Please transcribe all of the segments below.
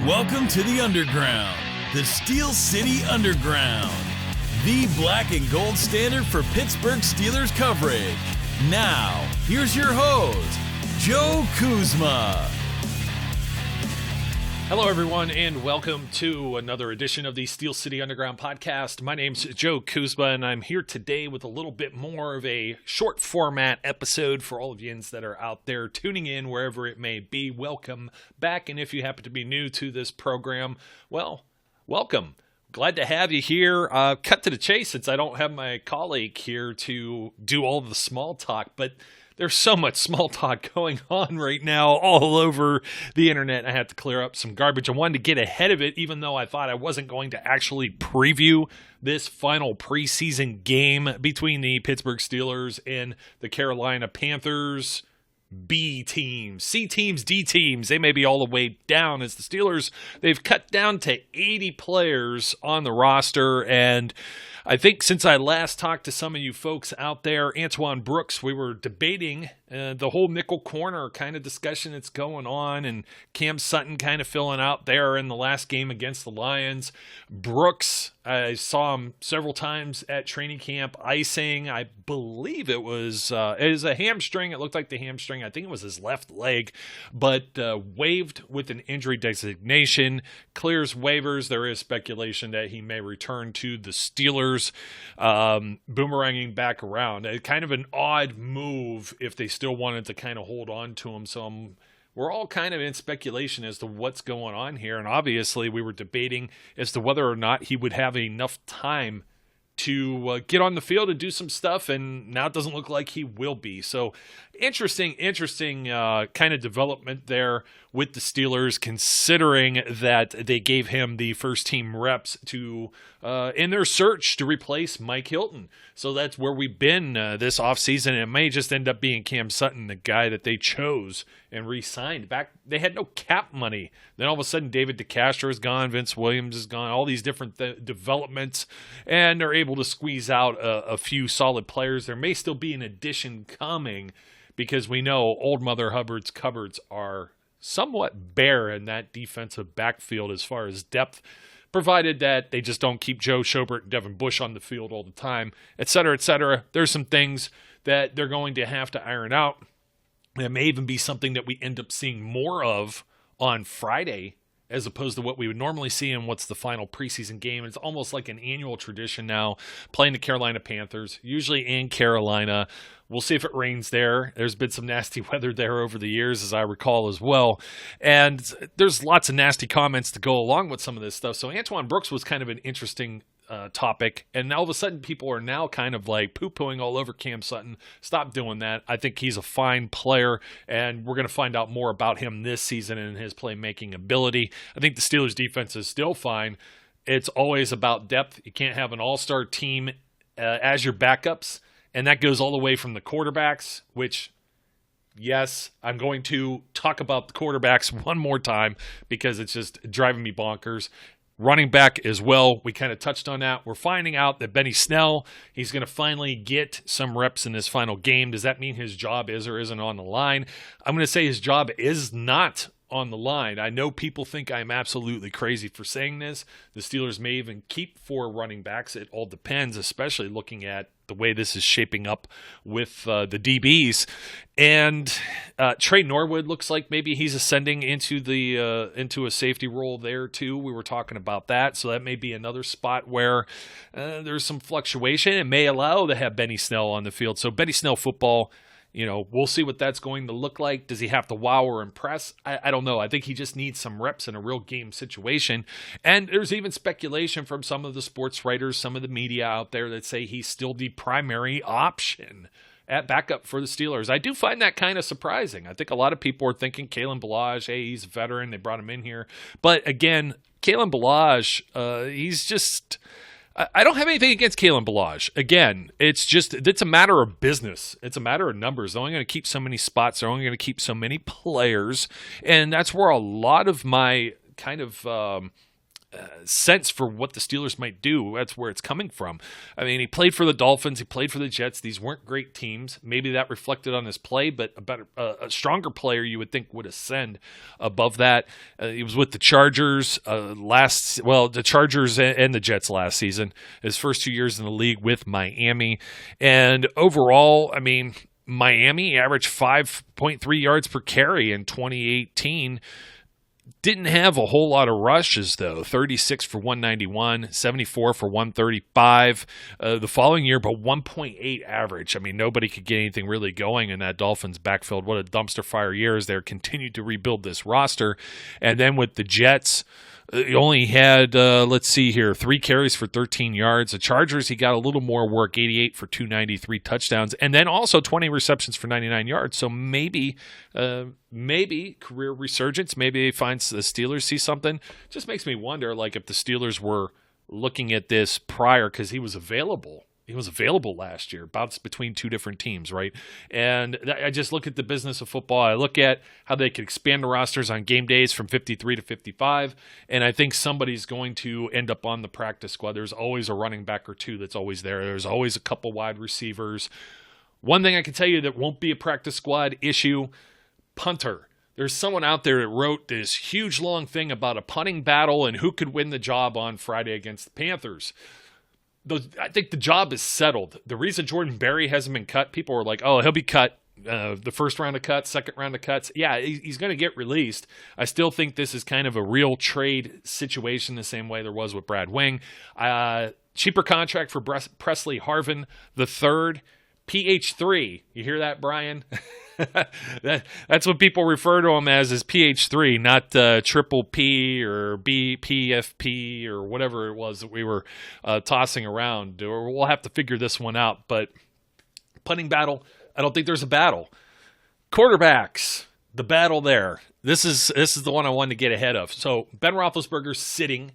Welcome to the Underground, the Steel City Underground, the black and gold standard for Pittsburgh Steelers coverage. Now, here's your host, Joe Kuzma. Hello, everyone, and welcome to another edition of the Steel City Underground podcast. My name's Joe Kuzma, and I'm here today with a little bit more of a short format episode for all of you that are out there tuning in wherever it may be. Welcome back, and if you happen to be new to this program, well, welcome. Glad to have you here. Cut to the chase since I don't have my colleague here to do all the small talk, but there's so much small talk going on right now all over the internet. I had to clear up some garbage. I wanted to get ahead of it, even though I thought I wasn't going to actually preview this final preseason game between the Pittsburgh Steelers and the Carolina Panthers. B teams, C teams, D teams, they may be all the way down as the Steelers. They've cut down to 80 players on the roster, and I think since I last talked to some of you folks out there, Antoine Brooks, we were debating the whole nickel corner kind of discussion that's going on, and Cam Sutton kind of filling out there in the last game against the Lions. Brooks, I saw him several times at training camp icing. I believe it was a hamstring. It looked like the hamstring. I think it was his left leg, but waived with an injury designation, clears waivers. There is speculation that he may return to the Steelers, boomeranging back around. Kind of an odd move if they still wanted to kind of hold on to him. So we're all kind of in speculation as to what's going on here. And obviously we were debating as to whether or not he would have enough time to get on the field and do some stuff, and now it doesn't look like he will be. So interesting kind of development there with the Steelers, considering that they gave him the first team reps to in their search to replace Mike Hilton. So that's where we've been this offseason, and it may just end up being Cam Sutton, the guy that they chose and re-signed. Back, they had no cap money. Then all of a sudden David DeCastro is gone, Vince Williams is gone, all these different developments, and they're able to squeeze out a few solid players. There may still be an addition coming, because we know old Mother Hubbard's cupboards are somewhat bare in that defensive backfield as far as depth, provided that they just don't keep Joe Schobert and Devin Bush on the field all the time, et cetera, et cetera. There's some things that they're going to have to iron out. It may even be something that we end up seeing more of on Friday as opposed to what we would normally see in what's the final preseason game. It's almost like an annual tradition now, playing the Carolina Panthers, usually in Carolina. We'll see if it rains there. There's been some nasty weather there over the years, as I recall as well. And there's lots of nasty comments to go along with some of this stuff. So Antoine Brooks was kind of an interesting topic, and all of a sudden people are now kind of like poo-pooing all over Cam Sutton. Stop doing that. I think he's a fine player, and we're going to find out more about him this season and his playmaking ability. I think the Steelers defense is still fine. It's always about depth. You can't have an all-star team as your backups, and that goes all the way from the quarterbacks, which, yes, I'm going to talk about the quarterbacks one more time because it's just driving me bonkers. Running back as well, we kind of touched on that. We're finding out that Benny Snell, he's going to finally get some reps in this final game. Does that mean his job is or isn't on the line? I'm going to say his job is not on the line. I know people think I'm absolutely crazy for saying this. The Steelers may even keep 4 running backs. It all depends, especially looking at the way this is shaping up with the DBs. And Trey Norwood looks like maybe he's ascending into a safety role there too. We were talking about that, so that may be another spot where there's some fluctuation. It may allow to have Benny Snell on the field. So Benny Snell football, we'll see what that's going to look like. Does he have to wow or impress? I don't know. I think he just needs some reps in a real game situation. And there's even speculation from some of the sports writers, some of the media out there that say he's still the primary option at backup for the Steelers. I do find that kind of surprising. I think a lot of people are thinking Kalen Ballage, hey, he's a veteran. They brought him in here. But again, Kalen Ballage, he's just... I don't have anything against Kalen Ballage. Again, it's a matter of business. It's a matter of numbers. They're only going to keep so many spots. They're only going to keep so many players. And that's where a lot of my kind of sense for what the Steelers might do. That's where it's coming from. I mean, he played for the Dolphins, he played for the Jets. These weren't great teams. Maybe that reflected on his play, but a stronger player you would think would ascend above that. He was with the Chargers the Chargers and the Jets last season. His first 2 years in the league with Miami. And overall, I mean, Miami averaged 5.3 yards per carry in 2018. Didn't have a whole lot of rushes, though. 36 for 191, 74 for 135 the following year, but 1.8 average. I mean, nobody could get anything really going in that Dolphins backfield. What a dumpster fire year as they're continued to rebuild this roster. And then with the Jets, he only had, 3 carries for 13 yards. The Chargers, he got a little more work, 88 for 293 touchdowns, and then also 20 receptions for 99 yards. So maybe career resurgence. Maybe he finds the Steelers see something. Just makes me wonder, like, if the Steelers were looking at this prior, because he was available. He was available last year, bounced between two different teams, right? And I just look at the business of football. I look at how they could expand the rosters on game days from 53 to 55, and I think somebody's going to end up on the practice squad. There's always a running back or two that's always there. There's always a couple wide receivers. One thing I can tell you that won't be a practice squad issue, punter. There's someone out there that wrote this huge long thing about a punting battle and who could win the job on Friday against the Panthers. I think the job is settled. The reason Jordan Berry hasn't been cut, people were like, oh, he'll be cut. The first round of cuts, second round of cuts. Yeah, he's going to get released. I still think this is kind of a real trade situation the same way there was with Brad Wing. Cheaper contract for Presley Harvin III, PH3. You hear that, Brian? That's what people refer to him as PH3, not triple P or BPFP or whatever it was that we were tossing around. Or we'll have to figure this one out. But punting battle, I don't think there's a battle. Quarterbacks, the battle there. This is the one I wanted to get ahead of. So Ben Roethlisberger's sitting,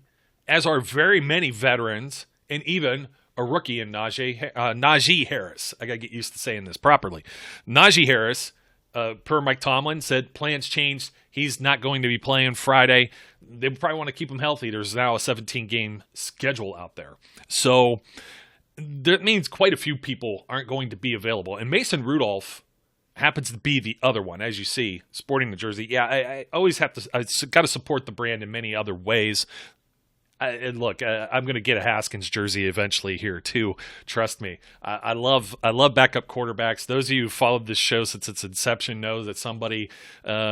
as are very many veterans, and even a rookie in Najee Harris. I got to get used to saying this properly. Najee Harris, per Mike Tomlin, said plans changed. He's not going to be playing Friday. They probably want to keep him healthy. There's now a 17-game schedule out there. So that means quite a few people aren't going to be available. And Mason Rudolph happens to be the other one, as you see, sporting the jersey. Yeah, I always have to – I got to support the brand in many other ways. And look, I'm going to get a Haskins jersey eventually here too. Trust me. I love backup quarterbacks. Those of you who followed this show since its inception know that somebody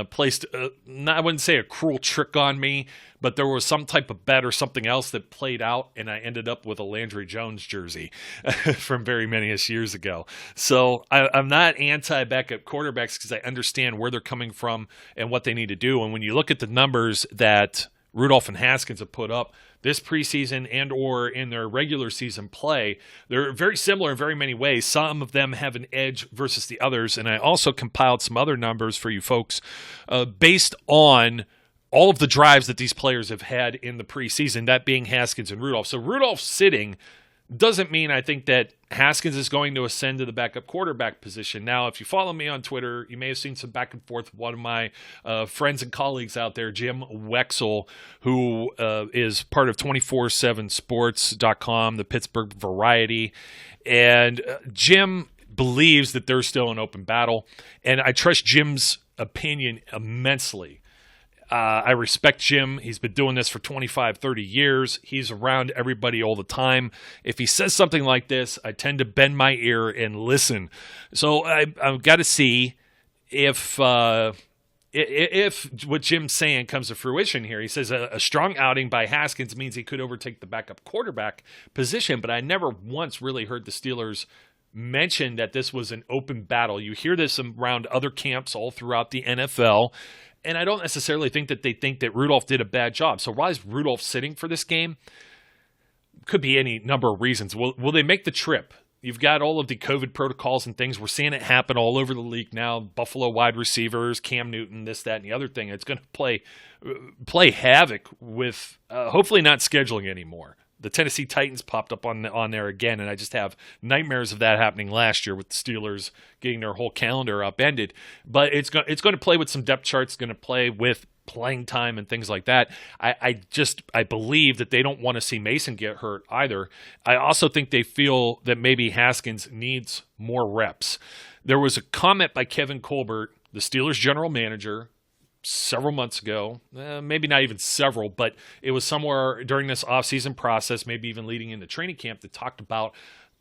placed, I wouldn't say a cruel trick on me, but there was some type of bet or something else that played out, and I ended up with a Landry Jones jersey from very many years ago. So I'm not anti-backup quarterbacks because I understand where they're coming from and what they need to do. And when you look at the numbers that Rudolph and Haskins have put up this preseason and or in their regular season play, they're very similar in very many ways. Some of them have an edge versus the others, and I also compiled some other numbers for you folks based on all of the drives that these players have had in the preseason, that being Haskins and Rudolph. So Rudolph sitting doesn't mean I think that Haskins is going to ascend to the backup quarterback position. Now, if you follow me on Twitter, you may have seen some back and forth with one of my friends and colleagues out there, Jim Wexel, who is part of 247sports.com, the Pittsburgh Variety. And Jim believes that there's still an open battle, and I trust Jim's opinion immensely. I respect Jim. He's been doing this for 25, 30 years. He's around everybody all the time. If he says something like this, I tend to bend my ear and listen. So I've got to see if what Jim's saying comes to fruition here. He says a strong outing by Haskins means he could overtake the backup quarterback position, but I never once really heard the Steelers mention that this was an open battle. You hear this around other camps all throughout the NFL, and I don't necessarily think that they think that Rudolph did a bad job. So why is Rudolph sitting for this game? Could be any number of reasons. Will they make the trip? You've got all of the COVID protocols and things. We're seeing it happen all over the league now. Buffalo wide receivers, Cam Newton, this, that, and the other thing. It's going to play havoc with hopefully not scheduling anymore. The Tennessee Titans popped up on there again, and I just have nightmares of that happening last year with the Steelers getting their whole calendar upended. But it's going to play with some depth charts, going to play with playing time and things like that. I believe that they don't want to see Mason get hurt either. I also think they feel that maybe Haskins needs more reps. There was a comment by Kevin Colbert, the Steelers general manager, several months ago, maybe not even several, but it was somewhere during this offseason process, maybe even leading into training camp, that talked about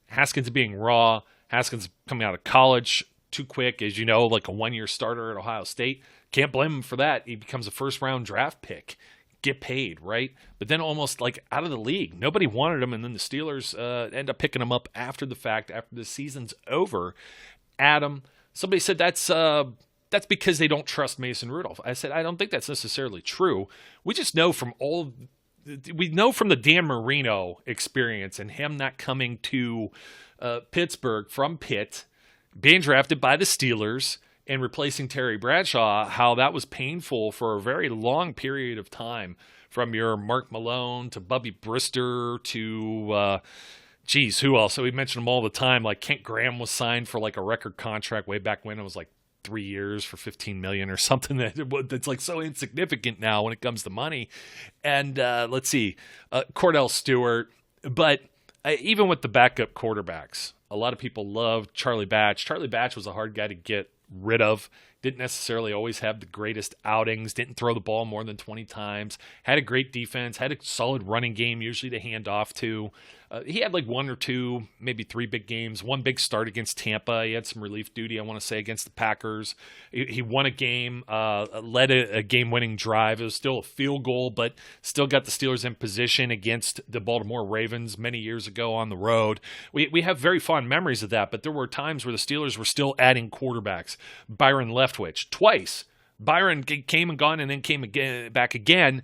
Haskins being raw, Haskins coming out of college too quick, as you know, like a one-year starter at Ohio State. Can't blame him for that. He becomes a first-round draft pick. Get paid, right? But then almost like out of the league. Nobody wanted him, and then the Steelers end up picking him up after the fact, after the season's over. Adam, somebody said that's because they don't trust Mason Rudolph. I said, I don't think that's necessarily true. We just know from the Dan Marino experience and him not coming to Pittsburgh from Pitt, being drafted by the Steelers and replacing Terry Bradshaw, how that was painful for a very long period of time, from your Mark Malone to Bubby Brister to, who else? So we mentioned them all the time. Like Kent Graham was signed for like a record contract way back when. It was like 3 years for $15 million or something that's like so insignificant now when it comes to money. And let's see, Cordell Stewart. But even with the backup quarterbacks, a lot of people loved Charlie Batch. Charlie Batch was a hard guy to get rid of. Didn't necessarily always have the greatest outings, didn't throw the ball more than 20 times, had a great defense, had a solid running game usually to hand off to. He had like one or two, maybe three big games, one big start against Tampa. He had some relief duty, I want to say, against the Packers. He won a game, led a game-winning drive. It was still a field goal, but still got the Steelers in position against the Baltimore Ravens many years ago on the road. We have very fond memories of that, but there were times where the Steelers were still adding quarterbacks. Byron Leftwich, twice. Byron came and gone and then came back again.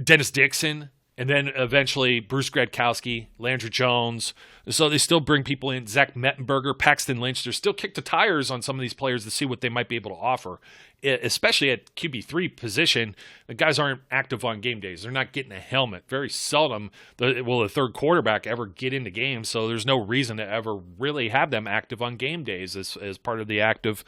Dennis Dixon. And then eventually Bruce Gradkowski, Landry Jones. So they still bring people in. Zach Mettenberger, Paxton Lynch. They're still kick the tires on some of these players to see what they might be able to offer, especially at QB3 position. The guys aren't active on game days. They're not getting a helmet. Very seldom will the third quarterback ever get into games, so there's no reason to ever really have them active on game days as part of the active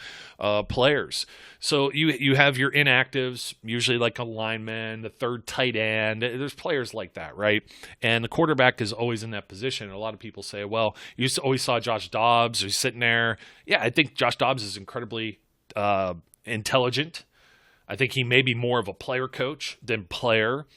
players. So you have your inactives, usually like a lineman, the third tight end. There's players like that, right? And the quarterback is always in that position. A lot of people say, well, you always saw Josh Dobbs who's sitting there. Yeah, I think Josh Dobbs is incredibly intelligent. I think he may be more of a player coach than player.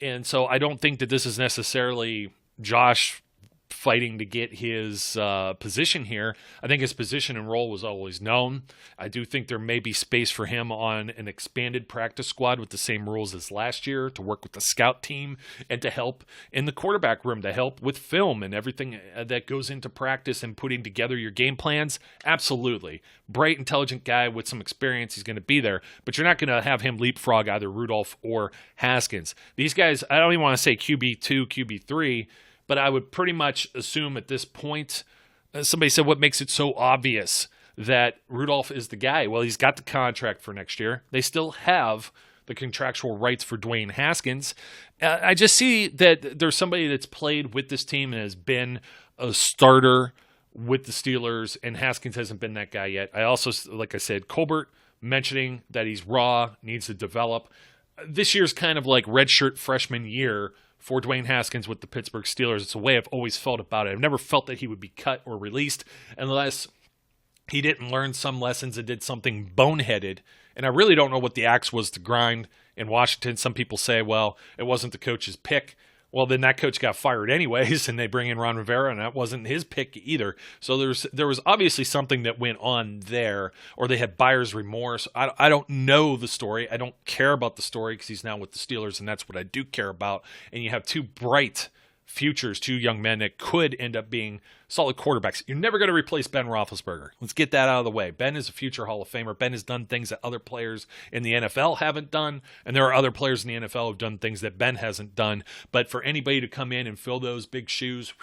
And so I don't think that this is necessarily Josh fighting to get his position here. I think his position and role was always known. I do think there may be space for him on an expanded practice squad with the same rules as last year, to work with the scout team and to help in the quarterback room, to help with film and everything that goes into practice and putting together your game plans. Absolutely. Bright, intelligent guy with some experience. He's going to be there, but you're not going to have him leapfrog either Rudolph or Haskins. These guys, I don't even want to say QB2, QB3, but I would pretty much assume at this point, somebody said, what makes it so obvious that Rudolph is the guy? Well, he's got the contract for next year. They still have the contractual rights for Dwayne Haskins. I just see that there's somebody that's played with this team and has been a starter with the Steelers, and Haskins hasn't been that guy yet. I also, like I said, Colbert mentioning that he's raw, needs to develop. This year's kind of like redshirt freshman year for Dwayne Haskins with the Pittsburgh Steelers. It's a way I've always felt about it. I've never felt that he would be cut or released unless he didn't learn some lessons and did something boneheaded. And I really don't know what the axe was to grind in Washington. Some people say, well, it wasn't the coach's pick. Well, then that coach got fired anyways, and they bring in Ron Rivera, and that wasn't his pick either. So there was obviously something that went on there, or they had buyer's remorse. I don't know the story. I don't care about the story because he's now with the Steelers, and that's what I do care about. And you have two bright futures, two young men that could end up being solid quarterbacks. You're never going to replace Ben Roethlisberger. Let's get that out of the way. Ben is a future Hall of Famer. Ben has done things that other players in the NFL haven't done, and there are other players in the NFL who have done things that Ben hasn't done. But for anybody to come in and fill those big shoes,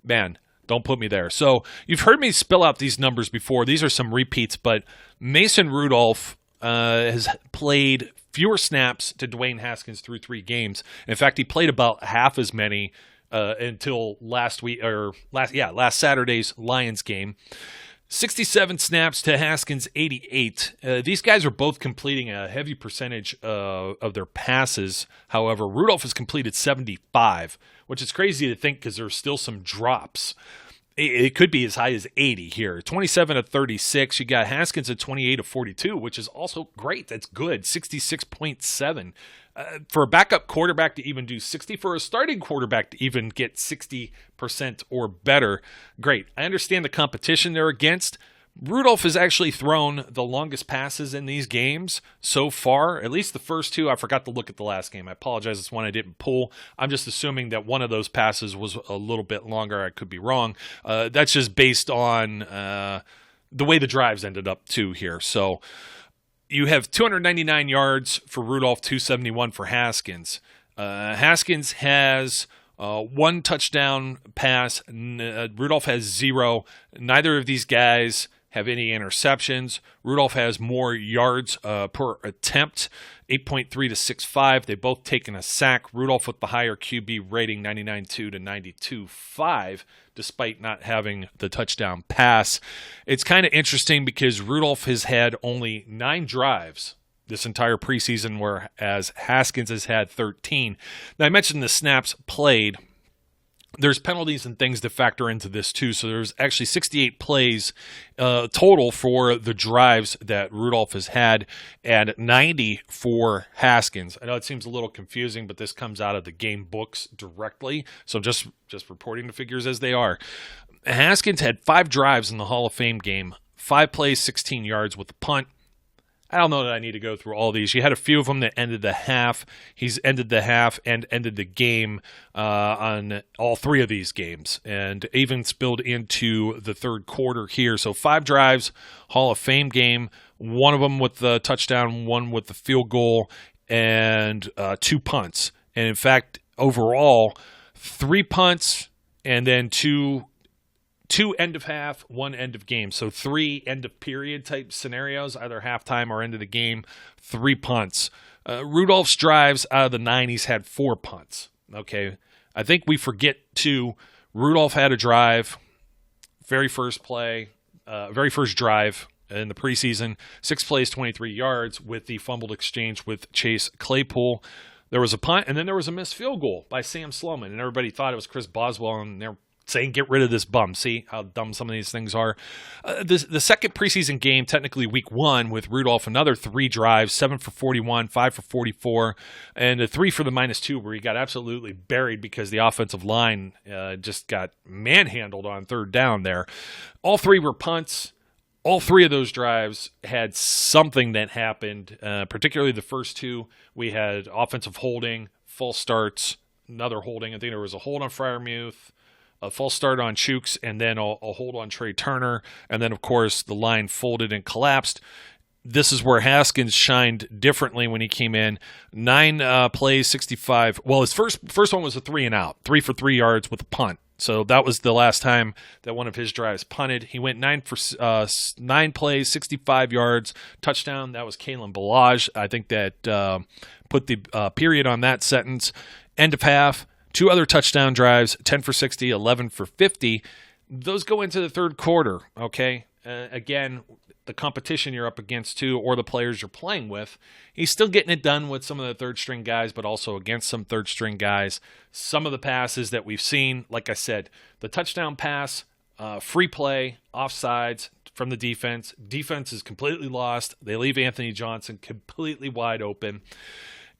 man, don't put me there. So you've heard me spill out these numbers before. These are some repeats, but Mason Rudolph has played fewer snaps to Dwayne Haskins through 3 games. In fact, he played about half as many until last Saturday's Lions game. 67 snaps to Haskins' 88. These guys are both completing a heavy percentage of their passes. However, Rudolph has completed 75, which is crazy to think because there's still some drops. It could be as high as 80 here. 27 of 36. You got Haskins at 28 of 42, which is also great. That's good. 66.7. For a backup quarterback to even do 60, for a starting quarterback to even get 60% or better, great. I understand the competition they're against. Rudolph has actually thrown the longest passes in these games so far, at least the first 2. I forgot to look at the last game. I apologize. It's one I didn't pull. I'm just assuming that one of those passes was a little bit longer. I could be wrong. That's just based on the way the drives ended up too here. So you have 299 yards for Rudolph, 271 for Haskins. Haskins has 1 touchdown pass. Rudolph has 0. Neither of these guys have any interceptions. Rudolph has more yards per attempt, 8.3 to 6.5. They both taken a sack. Rudolph with the higher QB rating, 99.2 to 92.5, despite not having the touchdown pass. It's kind of interesting because Rudolph has had only 9 drives this entire preseason, whereas Haskins has had 13. Now, I mentioned the snaps played. There's penalties and things that factor into this too. So there's actually 68 plays total for the drives that Rudolph has had and 90 for Haskins. I know it seems a little confusing, but this comes out of the game books directly. So just reporting the figures as they are. Haskins had 5 drives in the Hall of Fame game, 5 plays, 16 yards with a punt. I don't know that I need to go through all these. You had a few of them that ended the half. He's ended the half and ended the game on all 3 of these games and even spilled into the third quarter here. So 5 drives, Hall of Fame game, 1 of them with the touchdown, 1 with the field goal, and 2 punts. And in fact, overall, 3 punts and then 2 end of half, 1 end of game. So 3 end of period type scenarios, either halftime or end of the game, 3 punts. Rudolph's drives out of the 9, he's had 4 punts. Okay. I think we forget too, Rudolph had a drive, very first drive in the preseason, 6 plays, 23 yards with the fumbled exchange with Chase Claypool. There was a punt, and then there was a missed field goal by Sam Sloman, and everybody thought it was Chris Boswell, and they're saying, get rid of this bum. See how dumb some of these things are. The second preseason game, technically week 1, with Rudolph, another 3 drives, 7 for 41, 5 for 44, and a 3 for the -2 where he got absolutely buried because the offensive line just got manhandled on third down there. All 3 were punts. All 3 of those drives had something that happened, particularly the first 2. We had offensive holding, false starts, another holding. I think there was a hold on Freiermuth, a false start on Chooks, and then a hold on Trey Turner. And then, of course, the line folded and collapsed. This is where Haskins shined differently when he came in. 9 plays, 65. Well, his first one was a 3 and out, 3 for 3 yards with a punt. So that was the last time that one of his drives punted. He went 9 plays, 65 yards, touchdown. That was Kalen Ballage. I think that put the period on that sentence. End of half. 2 other touchdown drives, 10 for 60, 11 for 50. Those go into the third quarter, okay? Again, the competition you're up against too, or the players you're playing with, he's still getting it done with some of the third-string guys, but also against some third-string guys. Some of the passes that we've seen, like I said, the touchdown pass, free play, offsides from the defense. Defense is completely lost. They leave Anthony Johnson completely wide open.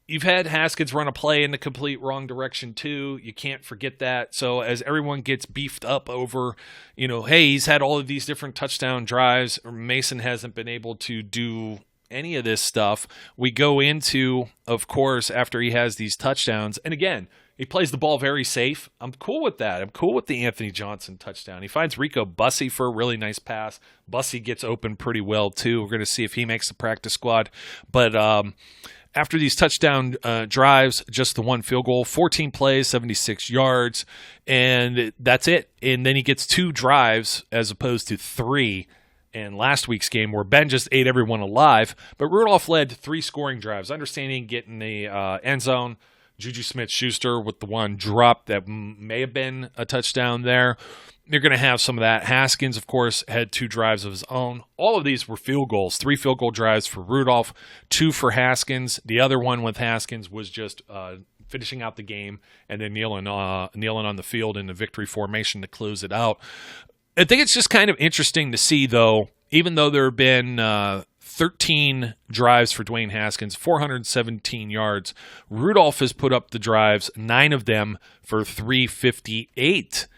You've had Haskins run a play in the complete wrong direction too. You can't forget that. So as everyone gets beefed up over, hey, he's had all of these different touchdown drives, or Mason hasn't been able to do any of this stuff. We go into, of course, after he has these touchdowns, and again, he plays the ball very safe. I'm cool with that. I'm cool with the Anthony Johnson touchdown. He finds Rico Bussey for a really nice pass. Bussey gets open pretty well too. We're going to see if he makes the practice squad. But after these touchdown drives, just the 1 field goal, 14 plays, 76 yards, and that's it. And then he gets 2 drives as opposed to 3 in last week's game where Ben just ate everyone alive, but Rudolph led 3 scoring drives, understanding getting the end zone. Juju Smith-Schuster with the one drop that may have been a touchdown there. They're going to have some of that. Haskins, of course, had 2 drives of his own. All of these were field goals. 3 field goal drives for Rudolph, 2 for Haskins. The other one with Haskins was just finishing out the game and then kneeling on the field in the victory formation to close it out. I think it's just kind of interesting to see, though, even though there have been 13 drives for Dwayne Haskins, 417 yards, Rudolph has put up the drives, 9 of them for 358.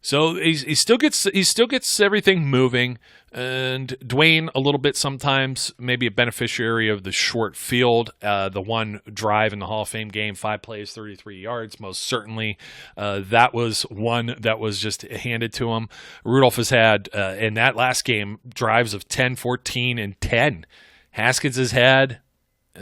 So he still gets everything moving, and Dwayne a little bit sometimes maybe a beneficiary of the short field. The one drive in the Hall of Fame game, 5 plays, 33 yards, most certainly that was one that was just handed to him. Rudolph has had in that last game drives of 10, 14, and 10. Haskins has had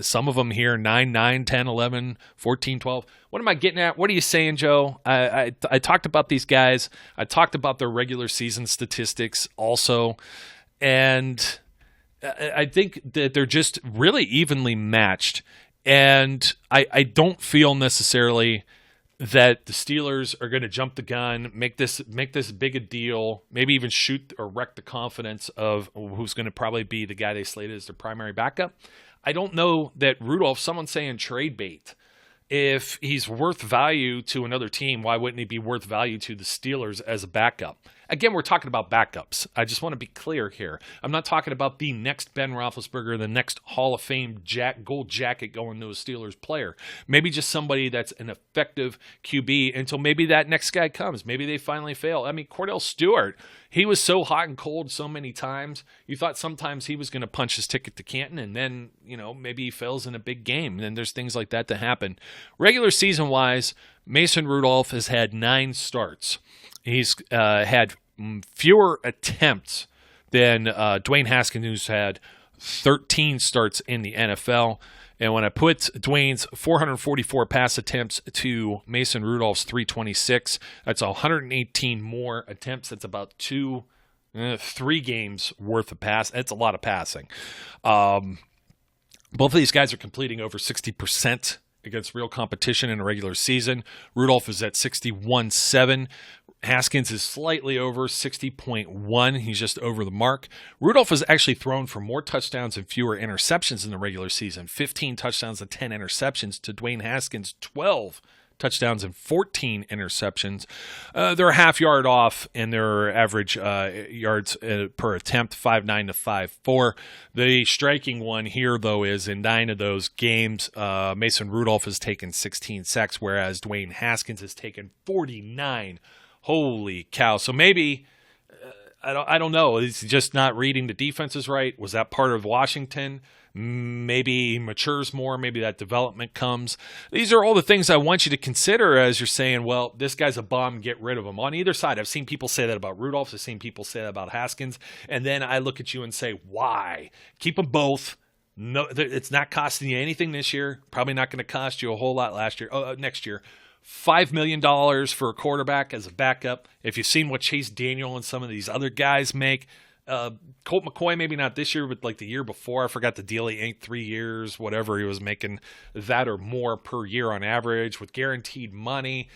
some of them here, 9, 9, 10, 11, 14, 12. What am I getting at? What are you saying, Joe? I talked about these guys. I talked about their regular season statistics also. And I think that they're just really evenly matched. And I don't feel necessarily that the Steelers are going to jump the gun, make this big a deal, maybe even shoot or wreck the confidence of who's going to probably be the guy they slated as their primary backup. I don't know that Rudolph, someone's saying trade bait. If he's worth value to another team, why wouldn't he be worth value to the Steelers as a backup? Again, we're talking about backups. I just want to be clear here. I'm not talking about the next Ben Roethlisberger, the next Hall of Fame gold jacket going to a Steelers player. Maybe just somebody that's an effective QB until maybe that next guy comes. Maybe they finally fail. I mean, Cordell Stewart, he was so hot and cold so many times. You thought sometimes he was going to punch his ticket to Canton, and then, maybe he fails in a big game. And then there's things like that to happen. Regular season-wise, Mason Rudolph has had 9 starts. He's had fewer attempts than Dwayne Haskins, who's had 13 starts in the NFL. And when I put Dwayne's 444 pass attempts to Mason Rudolph's 326, that's 118 more attempts. That's about 3 games worth of pass. That's a lot of passing. Both of these guys are completing over 60% against real competition in a regular season. Rudolph is at 61.7. Haskins is slightly over 60.1. He's just over the mark. Rudolph has actually thrown for more touchdowns and fewer interceptions in the regular season. 15 touchdowns and 10 interceptions to Dwayne Haskins' 12 touchdowns and 14 interceptions. They're a half yard off in their average yards per attempt, 5.9 to 5.4. The striking one here, though, is in 9 of those games, Mason Rudolph has taken 16 sacks, whereas Dwayne Haskins has taken 49. Holy cow. So maybe, I don't know, he's just not reading the defenses right. Was that part of Washington? Maybe he matures more. Maybe that development comes. These are all the things I want you to consider as you're saying, well, this guy's a bum, get rid of him. On either side, I've seen people say that about Rudolph. I've seen people say that about Haskins. And then I look at you and say, why? Keep them both. No, it's not costing you anything this year. Probably not going to cost you a whole lot next year. $5 million for a quarterback as a backup. If you've seen what Chase Daniel and some of these other guys make, Colt McCoy, maybe not this year, but like the year before, I forgot the deal. He ain't 3 years, whatever. He was making that or more per year on average with guaranteed money.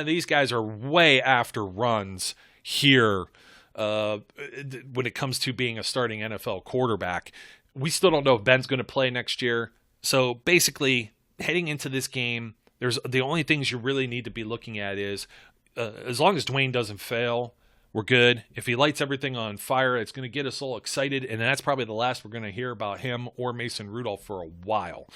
These guys are way after runs here when it comes to being a starting NFL quarterback. We still don't know if Ben's going to play next year. So basically, heading into this game, there's the only things you really need to be looking at is as long as Dwayne doesn't fail, we're good. If he lights everything on fire, it's going to get us all excited, and that's probably the last we're going to hear about him or Mason Rudolph for a while.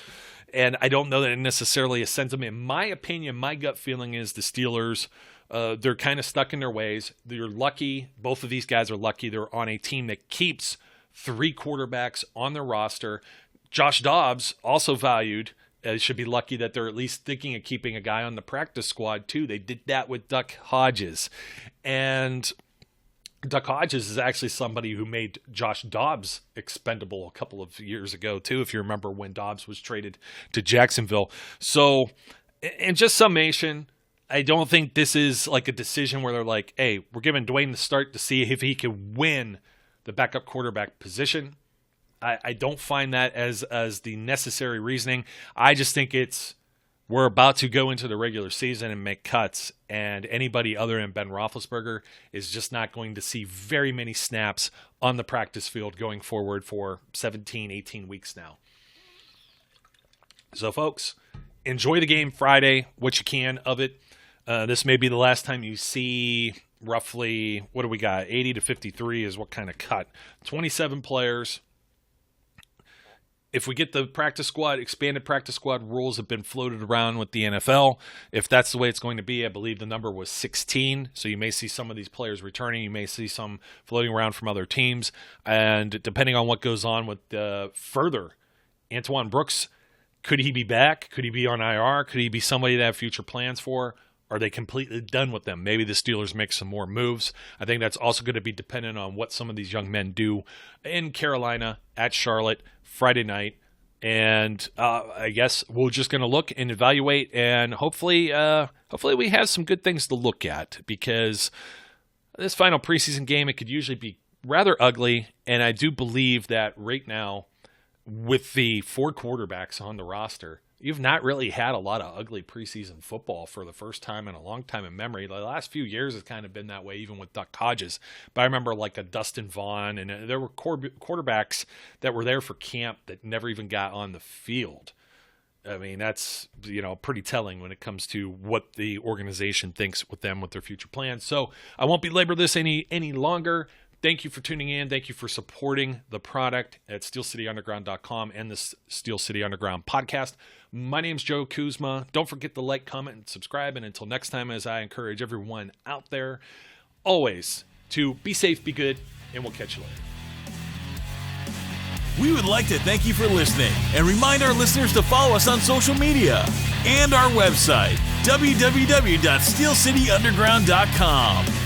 And I don't know that it necessarily is sentiment. In my opinion, my gut feeling is the Steelers, they're kind of stuck in their ways. They're lucky. Both of these guys are lucky. They're on a team that keeps 3 quarterbacks on their roster. Josh Dobbs, also valued, should be lucky that they're at least thinking of keeping a guy on the practice squad, too. They did that with Duck Hodges. And Duck Hodges is actually somebody who made Josh Dobbs expendable a couple of years ago, too, if you remember when Dobbs was traded to Jacksonville. So, in just summation, I don't think this is like a decision where they're like, hey, we're giving Dwayne the start to see if he can win the backup quarterback position. I don't find that as the necessary reasoning. I just think we're about to go into the regular season and make cuts, and anybody other than Ben Roethlisberger is just not going to see very many snaps on the practice field going forward for 17, 18 weeks now. So, folks, enjoy the game Friday, what you can of it. This may be the last time you see roughly, what do we got? 80 to 53 is what kind of cut. 27 players. If we get the practice squad, expanded practice squad rules have been floated around with the NFL. If that's the way it's going to be, I believe the number was 16. So you may see some of these players returning. You may see some floating around from other teams. And depending on what goes on with further, Antoine Brooks, could he be back? Could he be on IR? Could he be somebody to have future plans for? Are they completely done with them? Maybe the Steelers make some more moves. I think that's also going to be dependent on what some of these young men do in Carolina, at Charlotte, Friday night. And I guess we're just going to look and evaluate, and hopefully we have some good things to look at, because this final preseason game, it could usually be rather ugly. And I do believe that right now, with the 4 quarterbacks on the roster, you've not really had a lot of ugly preseason football for the first time in a long time in memory. The last few years has kind of been that way, even with Duck Hodges. But I remember like a Dustin Vaughn, and there were quarterbacks that were there for camp that never even got on the field. I mean, that's, pretty telling when it comes to what the organization thinks with them, with their future plans. So I won't belabor this any longer. Thank you for tuning in. Thank you for supporting the product at SteelCityUnderground.com and the Steel City Underground podcast. My name's Joe Kuzma. Don't forget to like, comment, and subscribe. And until next time, as I encourage everyone out there, always to be safe, be good, and we'll catch you later. We would like to thank you for listening and remind our listeners to follow us on social media and our website, www.steelcityunderground.com.